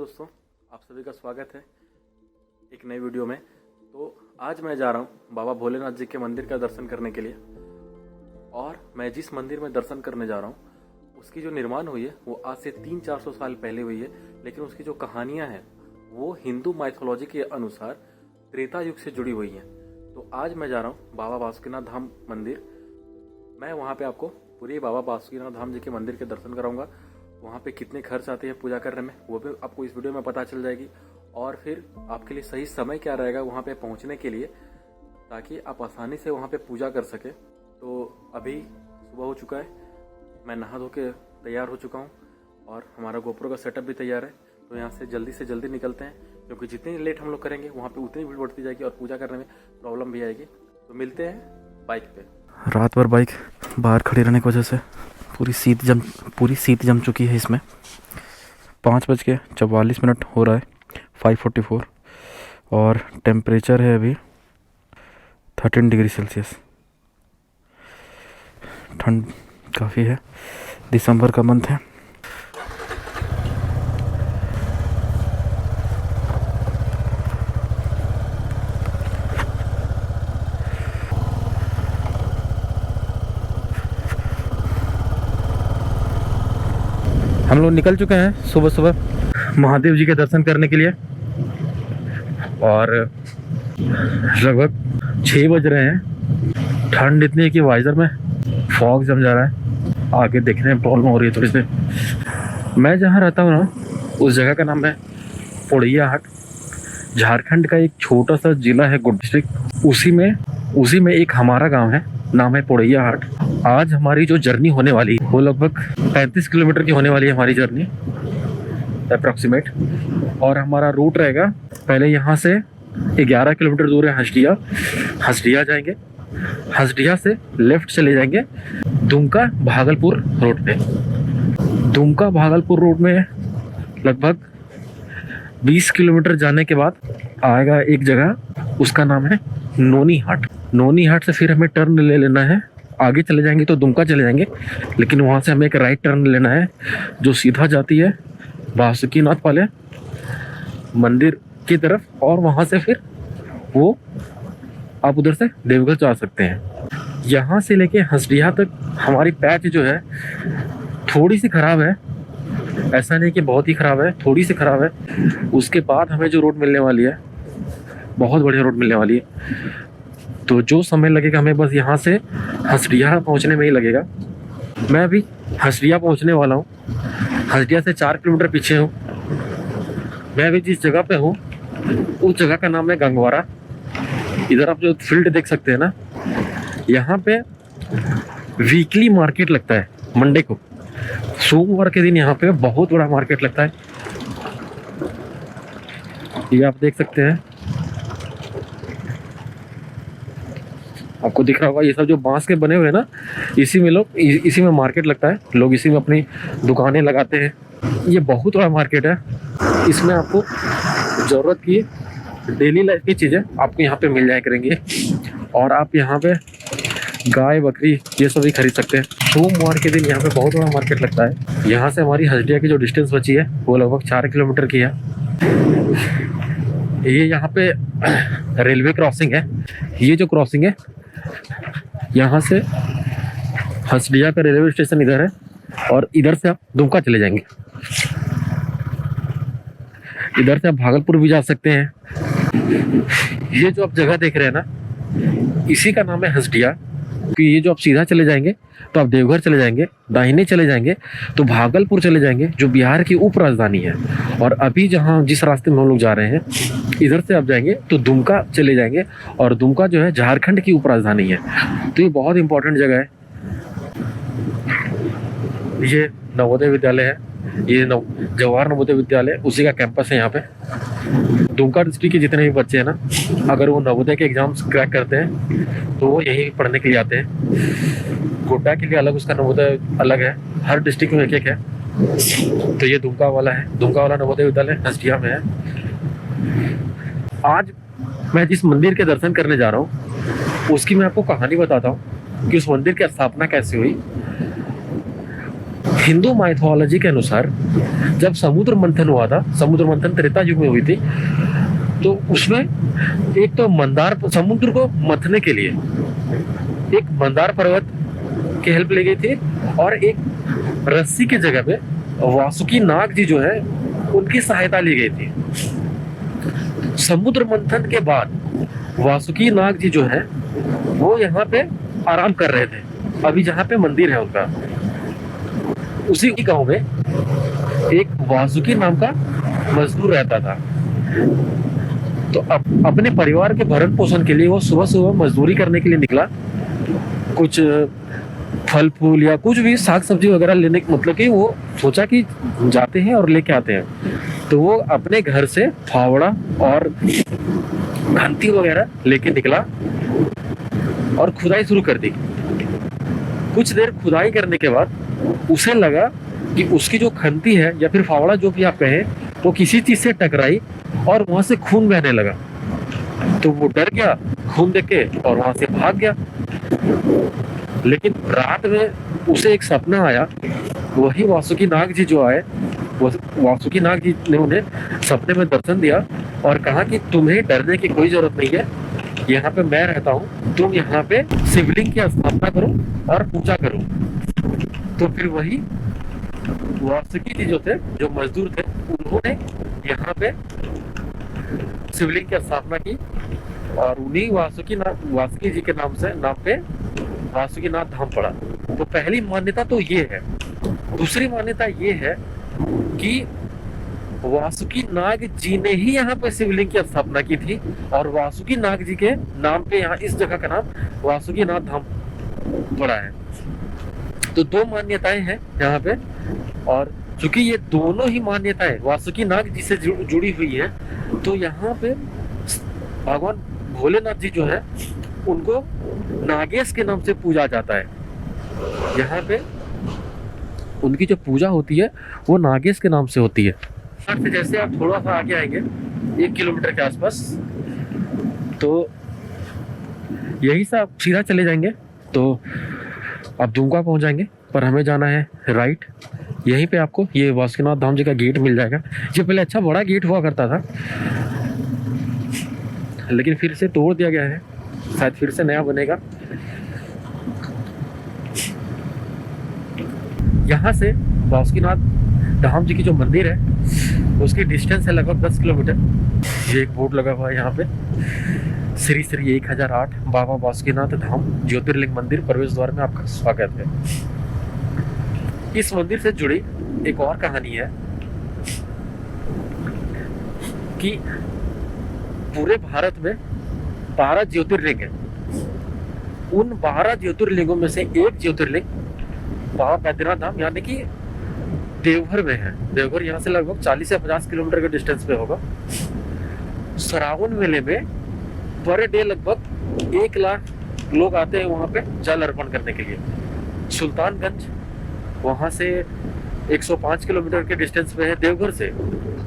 दोस्तों, आप सभी का स्वागत है एक नई वीडियो में। तो आज मैं जा रहा हूँ बाबा भोलेनाथ जी के मंदिर का दर्शन करने के लिए। और मैं जिस मंदिर में दर्शन करने जा रहा हूँ उसकी जो निर्माण हुई है वो आज से 300-400 साल पहले हुई है, लेकिन उसकी जो कहानियाँ हैं वो हिंदू माइथोलॉजी के अनुसार त्रेता युग से जुड़ी हुई हैं। तो आज मैं जा रहा हूँ बाबा बासुकीनाथ धाम मंदिर। मैं वहाँ पे आपको पूरी बाबा बासुकीनाथ धाम जी के मंदिर के दर्शन कराऊंगा। वहाँ पे कितने खर्च आते हैं पूजा करने में वो भी आपको इस वीडियो में पता चल जाएगी, और फिर आपके लिए सही समय क्या रहेगा वहाँ पे पहुँचने के लिए, ताकि आप आसानी से वहाँ पे पूजा कर सके। तो अभी सुबह हो चुका है, मैं नहा धो के तैयार हो चुका हूँ और हमारा गोप्रो का सेटअप भी तैयार है। तो यहाँ से जल्दी निकलते हैं, क्योंकि जितनी लेट हम लोग करेंगे वहाँ पे उतनी भीड़ बढ़ती जाएगी और पूजा करने में प्रॉब्लम भी आएगी। तो मिलते हैं बाइक पे। रात भर बाइक बाहर खड़ी रहने की वजह से पूरी सीट जम चुकी है। इसमें 5:44 हो रहा है, 5:44, और टेम्परेचर है अभी 13 डिग्री सेल्सियस। ठंड काफ़ी है, दिसंबर का मंथ है। हम लोग निकल चुके हैं सुबह महादेव जी के दर्शन करने के लिए, और लगभग 6 बज रहे हैं। ठंड इतनी है कि वाइजर में फॉग जम जा रहा है, आगे देखने में प्रॉब्लम हो रही है थोड़ी सी। मैं जहाँ रहता हूँ ना, उस जगह का नाम है पोड़ैया हाट। झारखंड का एक छोटा सा जिला है गुड डिस्ट्रिक्ट, उसी में एक हमारा गांव है, नाम है पोड़ैया हाट। आज हमारी जो जर्नी होने वाली है वो लगभग 35 किलोमीटर की होने वाली है हमारी जर्नी अप्रॉक्सीमेट। और हमारा रूट रहेगा, पहले यहाँ से 11 किलोमीटर दूर है हंसडिया जाएंगे। हंसडिया से लेफ्ट चले जाएंगे दुमका भागलपुर रोड पे। दुमका भागलपुर रोड में लगभग 20 किलोमीटर जाने के बाद आएगा एक जगह, उसका नाम है नोनी हाट। नोनी हाट से फिर हमें टर्न ले लेना है, आगे चले जाएंगे तो दुमका चले जाएंगे, लेकिन वहाँ से हमें एक राइट टर्न लेना है जो सीधा जाती है बासुकीनाथ वाले मंदिर की तरफ, और वहाँ से फिर वो आप उधर से देवघर जा सकते हैं। यहाँ से लेके हंसडिया तक हमारी पैच जो है थोड़ी सी ख़राब है, ऐसा नहीं कि बहुत ही ख़राब है, थोड़ी सी ख़राब है। उसके बाद हमें जो रोड मिलने वाली है बहुत बढ़िया रोड मिलने वाली है। तो जो समय लगेगा हमें बस यहाँ से हंसडिया पहुँचने में ही लगेगा। मैं अभी हंसडिया पहुँचने वाला हूँ, हंसडिया से 4 किलोमीटर पीछे हूँ। मैं अभी जिस जगह पे हूँ उस जगह का नाम है गंगवारा। इधर आप जो फील्ड देख सकते हैं ना, यहाँ पे वीकली मार्केट लगता है मंडे को। सोमवार के दिन यहाँ पे बहुत बड़ा मार्केट लगता है, ये आप देख सकते हैं। आपको दिख रहा होगा ये सब जो बांस के बने हुए हैं ना, इसी में मार्केट लगता है। लोग इसी में अपनी दुकानें लगाते हैं। ये बहुत बड़ा मार्केट है, इसमें आपको ज़रूरत की डेली लाइफ की चीज़ें आपको यहाँ पे मिल जाया करेंगी, और आप यहाँ पे गाय बकरी ये सब भी खरीद सकते हैं। सोमवार के दिन यहाँ पे बहुत बड़ा मार्केट लगता है। यहाँ से हमारी हंसडिया की जो डिस्टेंस बची है वो लगभग 4 किलोमीटर की है। ये यहाँ पे रेलवे क्रॉसिंग है। ये जो क्रॉसिंग है यहाँ से हंसडिया का रेलवे स्टेशन इधर है, और इधर से आप दुमका चले जाएंगे। इधर से आप भागलपुर भी जा सकते हैं। ये जो आप जगह देख रहे हैं ना, इसी का नाम है हंसडिया। कि ये जो आप सीधा चले जाएंगे तो आप देवघर चले जाएंगे, दाहिने चले जाएंगे तो भागलपुर चले जाएंगे जो बिहार की उप राजधानी है। और अभी जिस रास्ते में हम लोग जा रहे हैं, इधर से आप जाएंगे तो दुमका चले जाएंगे, और दुमका जो है झारखंड की उप राजधानी है। तो ये बहुत इंपॉर्टेंट जगह है। ये नवोदय विद्यालय है, ये जवाहर नवोदय विद्यालय उसी का कैंपस है यहाँ पे। दुमका डिस्ट्रिक्ट के जितने भी बच्चे हैं ना, अगर वो नवोदय के एग्जाम्स क्रैक करते हैं तो वो यहीं पढ़ने के लिए आते हैं। गोड्डा के लिए अलग उसका नवोदय अलग है, हर डिस्ट्रिक्ट में एक है। तो ये दुमका वाला है, दुमका वाला नवोदय विद्यालय हंसडिया में है। आज मैं जिस मंदिर के दर्शन करने जा रहा हूँ उसकी मैं आपको कहानी बताता हूँ कि उस मंदिर की स्थापना कैसे हुई। हिंदू माइथोलॉजी के अनुसार जब समुद्र मंथन हुआ था, समुद्र मंथन त्रेता युग में हुई थी, तो उसमें एक तो मंदार समुद्र को मथने के लिए एक मंदार पर्वत की हेल्प ली गई थी, और एक रस्सी की जगह पे वासुकी नाग जी जो है उनकी सहायता ली गई थी। समुद्र मंथन के बाद वासुकी नाग जी जो है वो यहाँ पे आराम कर रहे थे, अभी जहाँ पे मंदिर है उनका, उसी गांव में एक वासुकी नाम का मजदूर रहता था। तो अपने परिवार के भरण पोषण के लिए वो सुबह सुबह मजदूरी करने के लिए निकला, कुछ फल फूल या कुछ भी साग सब्जी वगैरह लेने, मतलब कि वो सोचा कि जाते हैं और लेके आते हैं। तो वो अपने घर से फावड़ा और खंती वगैरह लेके निकला और खुदाई शुरू कर दी। कुछ देर खुदाई करने के बाद उसे लगा कि उसकी जो खंती है या फिर फावड़ा जो भी आप कहें, वो किसी चीज से टकराई और वहां से खून बहने लगा। तो वो डर गया खून देख के और वहां से भाग गया। लेकिन रात में उसे एक सपना आया, वही वासुकी नाग जी जो आए, वासुकी नाग जी ने उन्हें सपने में दर्शन दिया और कहा कि तुम्हें डरने की कोई जरूरत नहीं है, यहाँ पे मैं रहता हूँ, तुम यहाँ पे शिवलिंग की स्थापना करो और पूजा करो। तो फिर वही वासुकी जी जो थे, जो मजदूर थे, उन्होंने यहाँ पे शिवलिंग की स्थापना की और उन्हीं वासुकी जी के नाम पे वासुकीनाथ धाम पड़ा। तो पहली मान्यता तो ये है। दूसरी मान्यता ये है कि वासुकी नाग जी ने ही यहाँ पे शिवलिंग की स्थापना की थी और वासुकी नाग जी के नाम पे यहाँ इस जगह का नाम वासुकीनाथ धाम पड़ा है। तो दो मान्यताएं हैं यहाँ पे, और चूंकि ये दोनों ही मान्यताएं वासुकी नाग जी से जुड़ी हुई है, तो यहाँ पे भगवान भोलेनाथ जी जो है उनको नागेश के नाम से पूजा जाता है। यहाँ पे उनकी जो पूजा होती है वो नागेश के नाम से होती है। से जैसे आप थोड़ा सा आगे आएंगे 1 किलोमीटर के आसपास, तो यही से आप सीधा चले जाएंगे तो आप दुमका पहुंच जाएंगे, पर हमें जाना है राइट। यहीं पे आपको ये वासुकीनाथ धाम जी का गेट मिल जाएगा। ये पहले अच्छा बड़ा गेट हुआ करता था, लेकिन फिर से तोड़ दिया गया है, शायद फिर से नया बनेगा। यहाँ से वासुकीनाथ धाम जी की जो मंदिर है उसकी डिस्टेंस है लगभग 10 किलोमीटर। ये एक बोर्ड लगा हुआ है यहाँ पे, श्री श्री 1008 बाबा वासुकीनाथ धाम ज्योतिर्लिंग मंदिर प्रवेश द्वार में आपका स्वागत है। इस मंदिर से जुड़ी एक और कहानी है कि पूरे भारत में 12 ज्योतिर्लिंग है। उन 12 ज्योतिर्लिंगों में से एक ज्योतिर्लिंग बाबा बैद्यनाथ धाम यानी कि देवघर में है। देवघर यहाँ से लगभग 40 से 50 किलोमीटर के डिस्टेंस पे होगा। श्रावण मेले में पर डे लगभग 1 लाख लोग आते हैं वहाँ पे जल अर्पण करने के लिए। सुल्तानगंज वहाँ से 105 किलोमीटर के डिस्टेंस पे है देवघर से,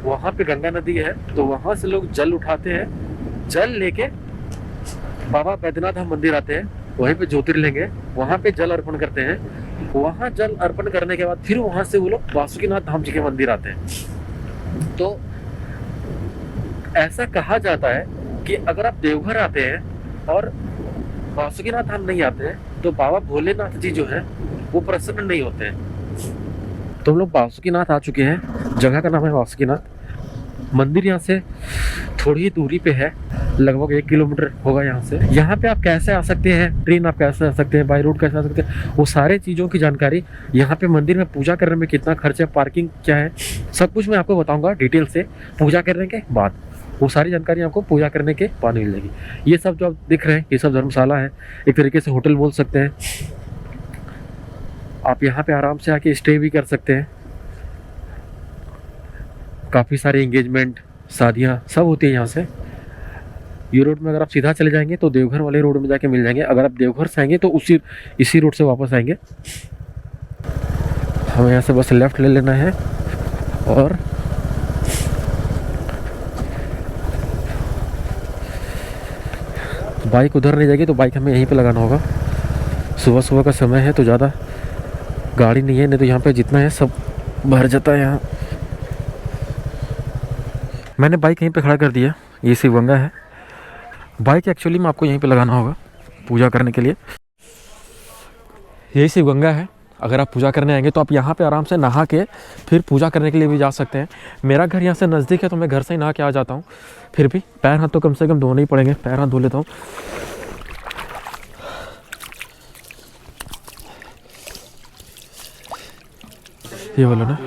वहाँ पे गंगा नदी है, तो वहाँ से लोग जल उठाते हैं, जल लेके बाबा बैद्यनाथ धाम मंदिर आते हैं, वहीं पे ज्योतिर्लिंग है, वहाँ पे जल अर्पण करते हैं। वहाँ जल अर्पण करने के बाद फिर वहाँ से वो लोग वासुकीनाथ धाम जी के मंदिर आते हैं। तो ऐसा कहा जाता है कि अगर आप देवघर आते हैं और वासुकीनाथ धाम नहीं आते हैं तो बाबा भोलेनाथ जी जो है वो प्रसन्न नहीं होते हैं। तो हम लोग वासुकीनाथ आ चुके हैं, जगह का नाम है वासुकीनाथ। मंदिर यहाँ से थोड़ी ही दूरी पे है, लगभग 1 किलोमीटर होगा यहाँ से। यहाँ पे आप कैसे आ सकते हैं, ट्रेन आप कैसे आ सकते हैं, बाई रोड कैसे आ सकते हैं, वो सारे चीज़ों की जानकारी, यहाँ पे मंदिर में पूजा करने में कितना खर्च है, पार्किंग क्या है, सब कुछ मैं आपको बताऊंगा डिटेल से पूजा करने के बाद। वो सारी जानकारी आपको पूजा करने के बाद मिल जाएगी। ये सब जो आप दिख रहे हैं ये सब धर्मशाला है, एक तरीके से होटल बोल सकते हैं। आप यहाँ पे आराम से आके स्टे भी कर सकते हैं। काफ़ी सारे एंगेजमेंट, शादियाँ सब होती है यहाँ से। ये रोड में अगर आप सीधा चले जाएंगे तो देवघर वाले रोड में जाके मिल जाएंगे। अगर आप देवघर से आएंगे तो इसी रोड से वापस आएंगे। हमें यहाँ से बस लेफ़्ट ले लेना है और बाइक उधर नहीं जाएगी तो बाइक हमें यहीं पे लगाना होगा। सुबह सुबह का समय है तो ज़्यादा गाड़ी नहीं है, नहीं तो यहाँ पे जितना है सब भर जाता है यहाँ। मैंने बाइक यहीं पे खड़ा कर दिया। ये शिवगंगा है। बाइक एक्चुअली में आपको यहीं पे लगाना होगा पूजा करने के लिए। यही शिवगंगा है। अगर आप पूजा करने आएंगे तो आप यहाँ पे आराम से नहा के फिर पूजा करने के लिए भी जा सकते हैं। मेरा घर यहाँ से नज़दीक है तो मैं घर से ही नहा के आ जाता हूँ। फिर भी पैर हाथ तो कम से कम धोने ही पड़ेंगे। पैर हाथ धो लेता हूँ। ये बोलो ना।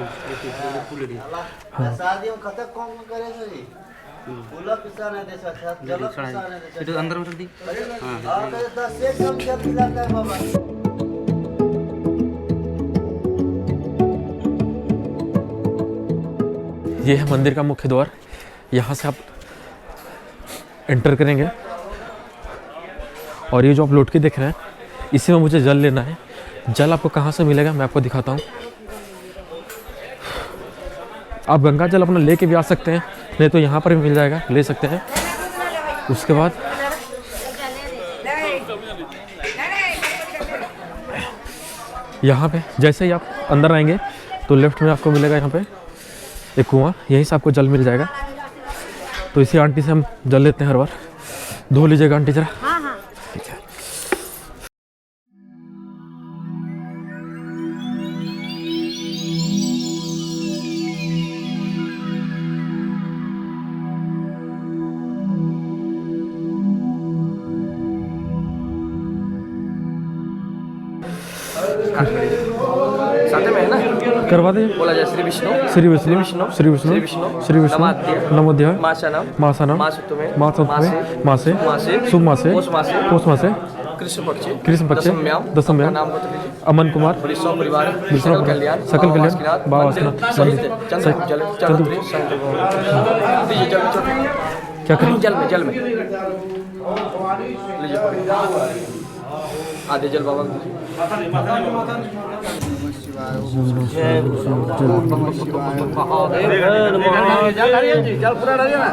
अंदर में रख दी। ये है मंदिर का मुख्य द्वार। यहाँ से आप एंटर करेंगे और ये जो आप लोटकी देख रहे हैं इसी में मुझे जल लेना है। जल आपको कहाँ से मिलेगा मैं आपको दिखाता हूँ। आप गंगा जल अपना लेके भी आ सकते हैं, नहीं तो यहाँ पर भी मिल जाएगा, ले सकते हैं। उसके बाद यहाँ पे जैसे ही आप अंदर आएंगे तो लेफ्ट में आपको मिलेगा यहाँ पे एक कुआं, यहीं से आपको जल मिल जाएगा। तो इसी आंटी से हम जल लेते हैं हर बार। धो लीजिएगा आंटी जरा। हाँ हाँ। ठीक है। साथ में है ना, करवा दे। बोला जाए श्री विष्णु श्री विष्णु श्री विष्णु श्री विष्णु नमोध्याय मासानम मासानम मासुतुमे मासे मासे शुभ मासे पौष मासे पोष मासे कृष्ण पक्ष दशम्याम नाम बता दीजिए। अमन कुमार विष्णु परिवार विष्णु सकल कल्याण सकल कल्याण बाबा मंदिर सहित चंद्र जल चंद्र लीजिए जल में क्या करें? जल में लीजिए आधे जल बाबा को दीजिए। जल पूरा डालिए ना,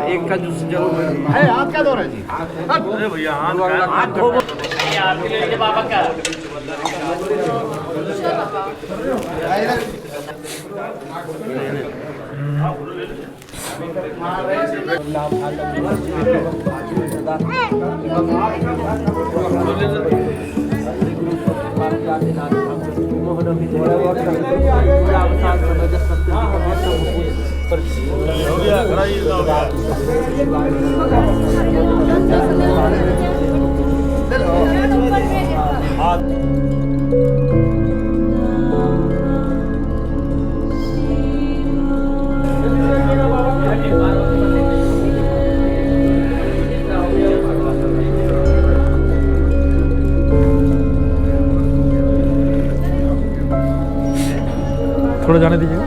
एक का जूस जल हाथ का दो रहा जी। अरे भैया हाथ धो आपके लिए बाबा का थोड़ा जाने दीजिएगा।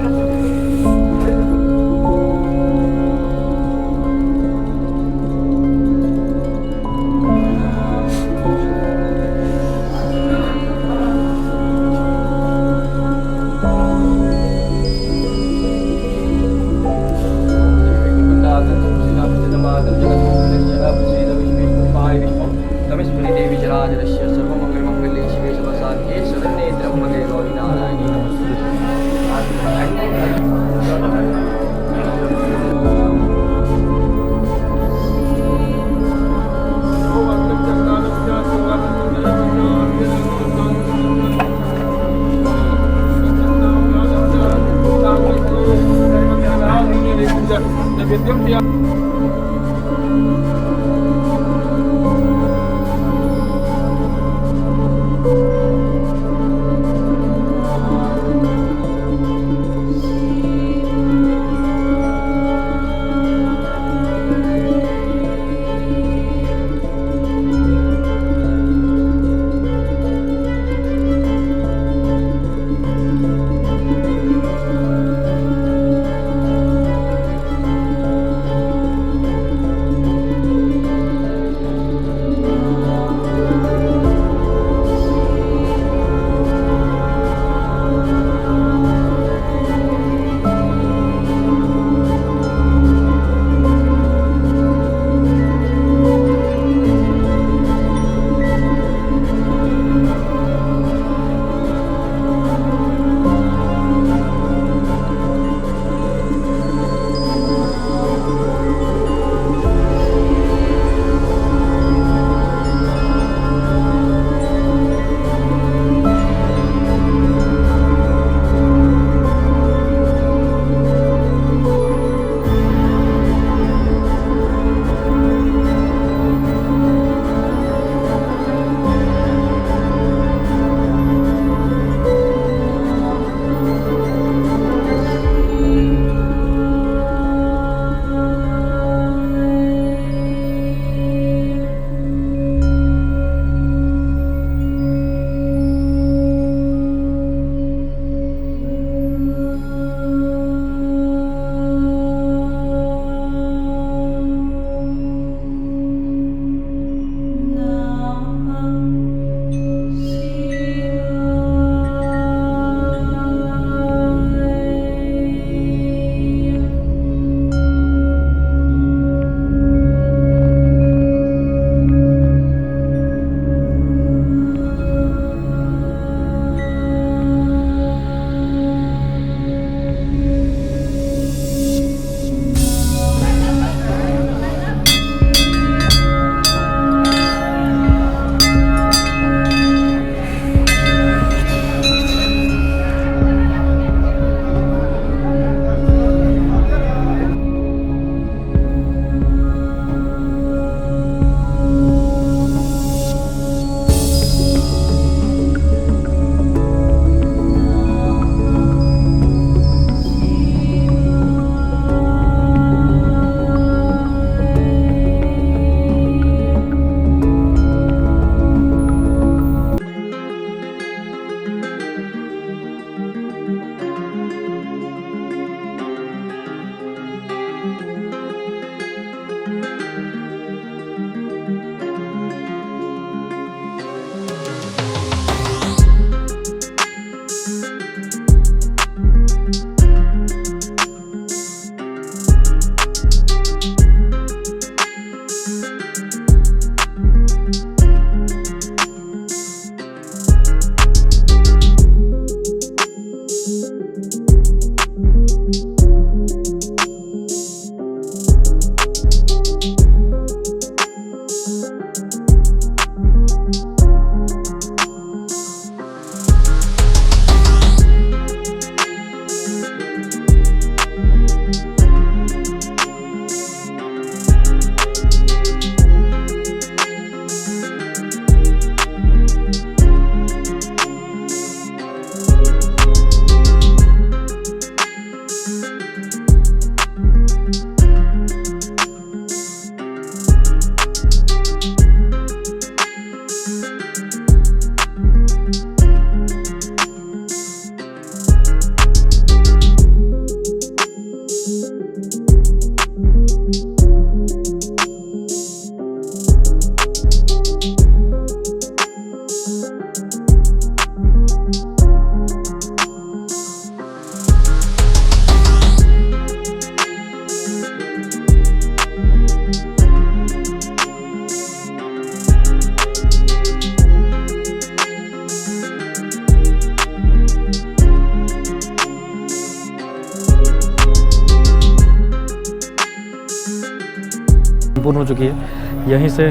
संपूर्ण हो चुकी है। यहीं से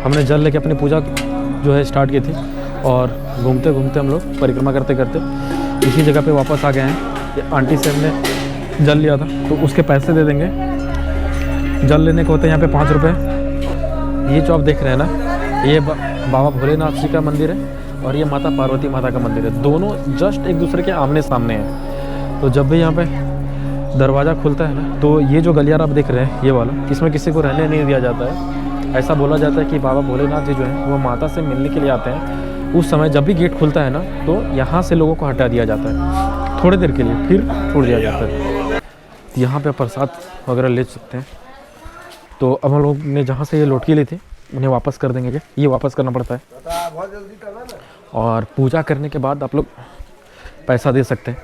हमने जल लेके अपनी पूजा जो है स्टार्ट की थी और घूमते घूमते हम लोग परिक्रमा करते करते इसी जगह पे वापस आ गए हैं। ये आंटी से हमने जल लिया था तो उसके पैसे दे देंगे। जल लेने को होते हैं यहाँ पे 5 रुपये। ये जो आप देख रहे हैं ना, ये बाबा भोलेनाथ जी का मंदिर है और ये माता पार्वती माता का मंदिर है। दोनों जस्ट एक दूसरे के आमने सामने हैं। तो जब भी यहाँ पे दरवाज़ा खुलता है ना, तो ये जो गलियारा आप देख रहे हैं ये वाला, इसमें किसी को रहने नहीं दिया जाता है। ऐसा बोला जाता है कि बाबा भोलेनाथ जी जो है वो माता से मिलने के लिए आते हैं। उस समय जब भी गेट खुलता है ना, तो यहाँ से लोगों को हटा दिया जाता है थोड़ी देर के लिए, फिर छोड़ दिया जाता है। यहाँ पे प्रसाद वगैरह ले सकते हैं। तो अब हम लोग ने जहाँ से ये लोटकी ली थी उन्हें वापस कर देंगे। ये वापस करना पड़ता है और पूजा करने के बाद आप लोग पैसा दे सकते हैं।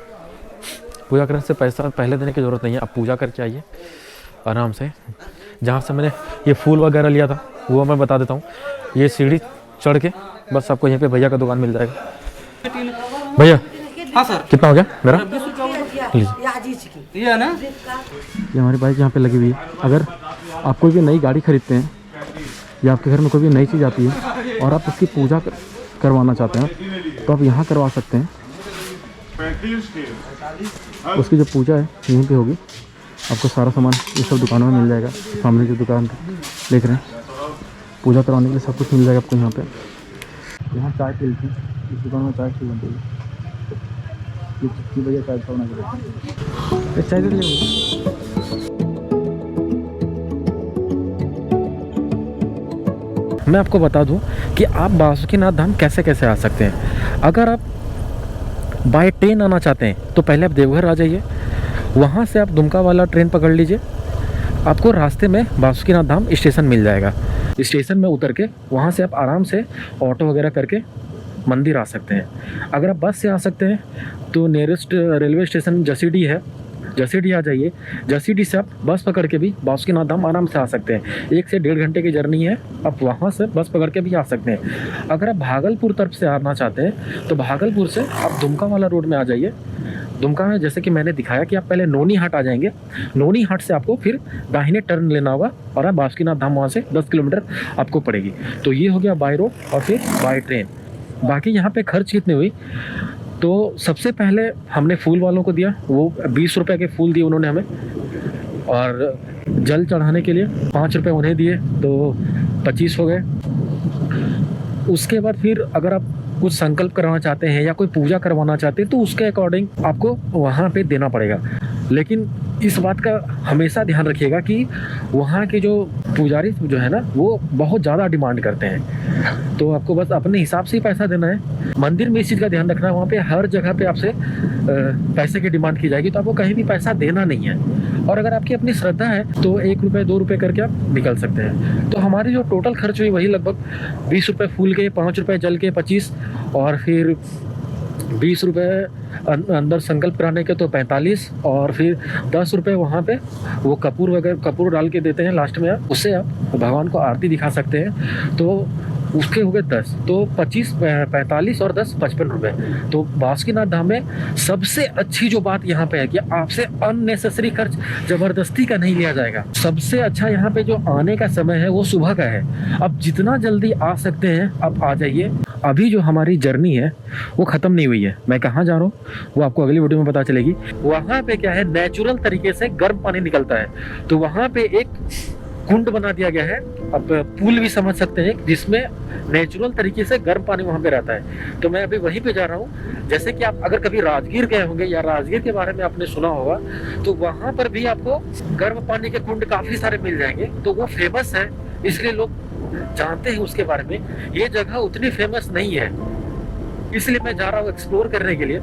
पूजा करने से पैसा पहले देने की ज़रूरत नहीं है। आप पूजा करके आइए आराम से। जहाँ से मैंने ये फूल वगैरह लिया था वो मैं बता देता हूँ। ये सीढ़ी चढ़ के बस आपको यहीं पे भैया का दुकान मिल जाएगा। भैया हाँ सर, कितना हो गया मेरा? लीजिए। ये है ना, ये हमारी बाइक यहाँ पे लगी हुई है। अगर आप कोई भी नई गाड़ी खरीदते हैं या आपके घर में कोई भी नई चीज़ आती है और आप उसकी पूजा करवाना चाहते हैं तो आप यहाँ करवा सकते हैं। उसकी जो पूजा है यहीं पे होगी। आपको सारा सामान ये सब दुकानों में मिल जाएगा। सामने जो दुकान देख रहे हैं, पूजा करवाने के लिए सब कुछ मिल जाएगा आपको यहाँ पे। यहाँ चाय पी लेती है, इस दुकान में चाय पी बनती है। भैया चाय बना के चाय दे लीजिए। मैं आपको बता दूं कि आप बासुकीनाथ धाम कैसे कैसे आ सकते हैं। अगर आप बाय ट्रेन आना चाहते हैं तो पहले आप देवघर आ जाइए, वहाँ से आप दुमका वाला ट्रेन पकड़ लीजिए। आपको रास्ते में बासुकीनाथ धाम स्टेशन मिल जाएगा। स्टेशन में उतर के वहाँ से आप आराम से ऑटो वगैरह करके मंदिर आ सकते हैं। अगर आप बस से आ सकते हैं तो नियरेस्ट रेलवे स्टेशन जसीडी है, जसीडी आ जाइए। जसीडी से आप बस पकड़ के भी बासुकीनाथ धाम आराम से आ सकते हैं। 1 से 1.5 घंटे की जर्नी है, आप वहाँ से बस पकड़ के भी आ सकते हैं। अगर आप भागलपुर तरफ से आना चाहते हैं तो भागलपुर से आप दुमका वाला रोड में आ जाइए। दुमका में जैसे कि मैंने दिखाया कि आप पहले नोनी हाट आ जाएंगे। नोनी हाट से आपको फिर दाहिने टर्न लेना होगा और आप बासुकीनाथ धाम वहाँ से 10 किलोमीटर आपको पड़ेगी। तो ये हो गया बाय रोड और फिर बाय ट्रेन। बाकी यहाँ पे खर्च कितनी हुई, तो सबसे पहले हमने फूल वालों को दिया, वो 20 रुपये के फूल दिए उन्होंने हमें, और जल चढ़ाने के लिए 5 रुपये उन्हें दिए, तो 25 हो गए। उसके बाद फिर अगर आप कुछ संकल्प करवाना चाहते हैं या कोई पूजा करवाना चाहते हैं तो उसके अकॉर्डिंग आपको वहाँ पे देना पड़ेगा। लेकिन इस बात का हमेशा ध्यान रखिएगा कि वहाँ के जो पुजारी जो है ना वो बहुत ज़्यादा डिमांड करते हैं, तो आपको बस अपने हिसाब से ही पैसा देना है। मंदिर में इस चीज़ का ध्यान रखना है, वहाँ पे हर जगह पे आपसे पैसे की डिमांड की जाएगी, तो आपको कहीं भी पैसा देना नहीं है। और अगर आपकी अपनी श्रद्धा है तो 1 रुपये 2 रुपये करके आप निकल सकते हैं। तो हमारी जो टोटल खर्च हुई वही लगभग 20 रुपये फूल के, 5 रुपये जल के 25, और फिर 20 रुपये अंदर संकल्प कराने के तो 45, और फिर 10 रुपये वहाँ पे वो कपूर वगैरह कपूर डाल के देते हैं लास्ट में, आप उससे आप भगवान को आरती दिखा सकते हैं। तो उसके हो गए 10, तो 25, 45 और 10 55 रुपये। तो बासुकीनाथ धाम में सबसे अच्छी जो बात यहाँ पे है कि आपसे अननेसेसरी खर्च जबरदस्ती का नहीं लिया जाएगा। सबसे अच्छा यहाँ पे जो आने का समय है वो सुबह का है। अब जितना जल्दी आ सकते हैं आप आ जाइए। अभी जो हमारी जर्नी है वो ख़त्म नहीं हुई है। मैं कहाँ जा रहा हूँ वो आपको अगली वीडियो में पता चलेगी। वहाँ पे क्या है, नेचुरल तरीके से गर्म पानी निकलता है, तो वहाँ पे एक कुंड बना दिया गया है, अब पूल भी समझ सकते हैं, जिसमें नेचुरल तरीके से गर्म पानी वहाँ पे रहता है। तो मैं अभी वहीं पे जा रहा हूँ। जैसे कि आप अगर कभी राजगीर गए होंगे या राजगीर के बारे में आपने सुना होगा, तो वहाँ पर भी आपको गर्म पानी के कुंड काफ़ी सारे मिल जाएंगे। तो वो फेमस है, इसलिए लोग जानते हैं उसके बारे में। ये जगह उतनी फेमस नहीं है, इसलिए मैं जा रहा हूँ एक्सप्लोर करने के लिए।